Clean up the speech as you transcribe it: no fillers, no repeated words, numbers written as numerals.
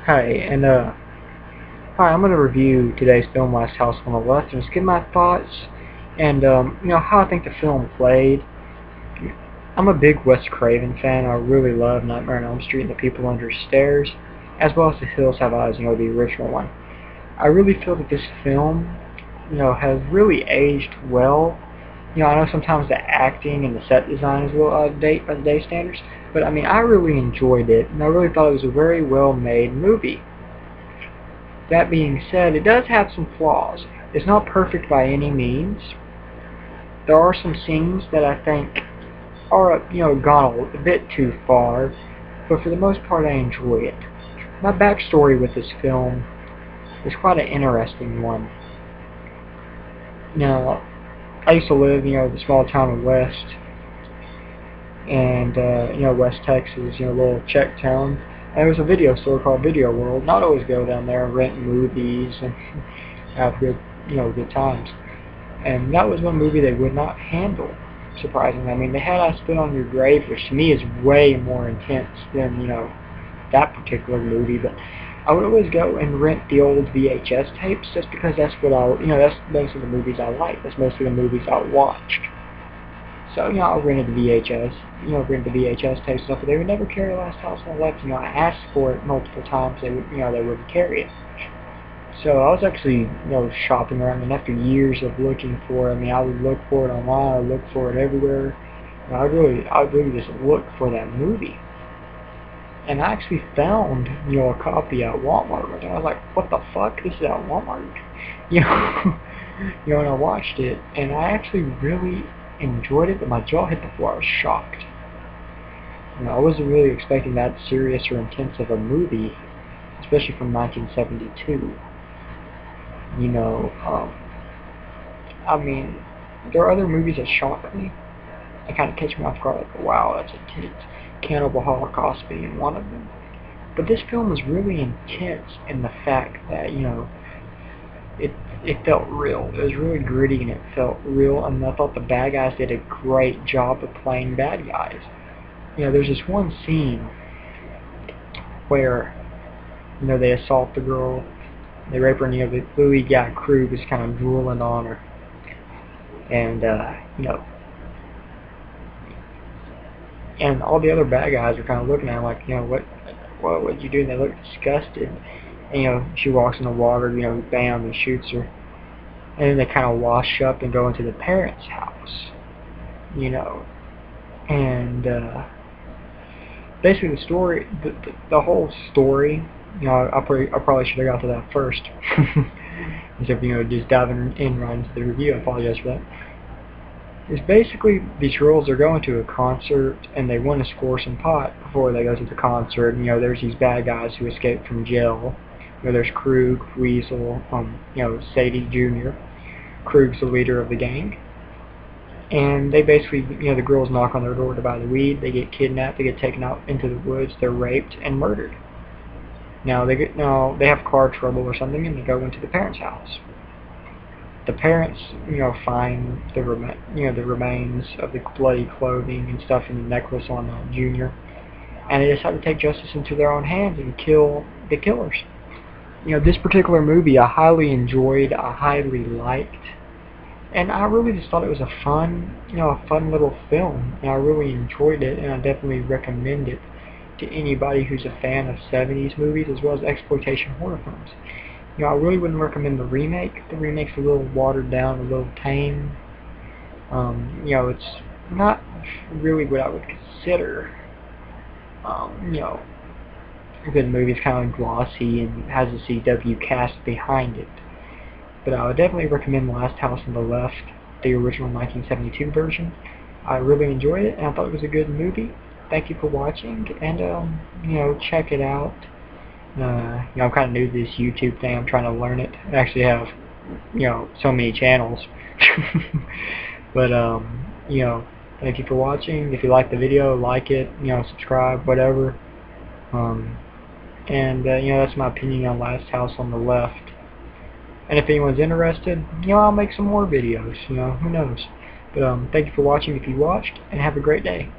Hi, hi, I'm gonna review today's film Lasthouse on the Left and just give my thoughts and how I think the film played. I'm a big Wes Craven fan. I really love Nightmare on Elm Street and The People Under Stairs, as well as The Hills Have Eyes, the original one. I really feel that this film, has really aged well. I know sometimes the acting and the set design is a little out of date by today's standards, but I mean, I really enjoyed it, and I really thought it was a very well-made movie. That being said, it does have some flaws. It's not perfect by any means. There are some scenes that I think are, gone a bit too far, but for the most part I enjoy it. My backstory with this film is quite an interesting one. Now, I used to live, in the small town of West, and, West Texas, a little Czech town. And there was a video store called Video World, and I'd always go down there and rent movies and have good, good times. And that was one movie they would not handle, surprisingly. I mean, they had I Spit on Your Grave, which to me is way more intense than, that particular movie, but I would always go and rent the old VHS tapes just because that's what that's most of the movies I like. That's most of the movies I watched. So, I rented the VHS, rented the VHS tapes and stuff, but they would never carry Lasthouse on the Left. I asked for it multiple times, they would, they wouldn't carry it. So I was actually, shopping around, and after years of looking for it, I would look for it online, I would look for it everywhere, and I would really just look for that movie. And I actually found, a copy at Walmart, and I was like, what the fuck, this is at Walmart? And I watched it, and I actually really enjoyed it, but my jaw hit the floor. I was shocked. I wasn't really expecting that serious or intense of a movie, especially from 1972. I mean, there are other movies that shock me. They kind of catch me off guard, like, wow, that's intense. Cannibal Holocaust being one of them. But this film was really intense in the fact that, it felt real. It was really gritty and it felt real, and I thought the bad guys did a great job of playing bad guys. There's this one scene where, they assault the girl, they rape her, and the lead guy, Krug, is kind of drooling on her. And, and all the other bad guys are kind of looking at him like, what would you do? And they look disgusted. And, she walks in the water, bam, and shoots her. And then they kind of wash up and go into the parents' house, And, basically the story, the whole story, I probably should have got to that first. Instead of, just diving in right into the review. I apologize for that. It's basically these girls are going to a concert and they want to score some pot before they go to the concert. There's these bad guys who escaped from jail. There's Krug, Weasel, Sadie Jr. Krug's the leader of the gang. And they basically, the girls knock on their door to buy the weed. They get kidnapped. They get taken out into the woods. They're raped and murdered. Now they have car trouble or something, and they go into the parents' house. The parents, find the remains of the bloody clothing and stuff and the necklace on Junior, and they decide to take justice into their own hands and kill the killers. This particular movie I highly enjoyed, I highly liked, and I really just thought it was a fun little film, and I really enjoyed it, and I definitely recommend it to anybody who's a fan of 70s movies as well as exploitation horror films. I really wouldn't recommend the remake. The remake's a little watered down, a little tame. It's not really what I would consider, a good movie. It's kind of glossy and has a CW cast behind it. But I would definitely recommend Lasthouse on the Left, the original 1972 version. I really enjoyed it, and I thought it was a good movie. Thank you for watching, and, check it out. I'm kind of new to this YouTube thing. I'm trying to learn it. I actually have, so many channels. But, thank you for watching. If you like the video, like it, subscribe, whatever. That's my opinion on Lasthouse on the Left. And if anyone's interested, I'll make some more videos, who knows. But, thank you for watching if you watched, and have a great day.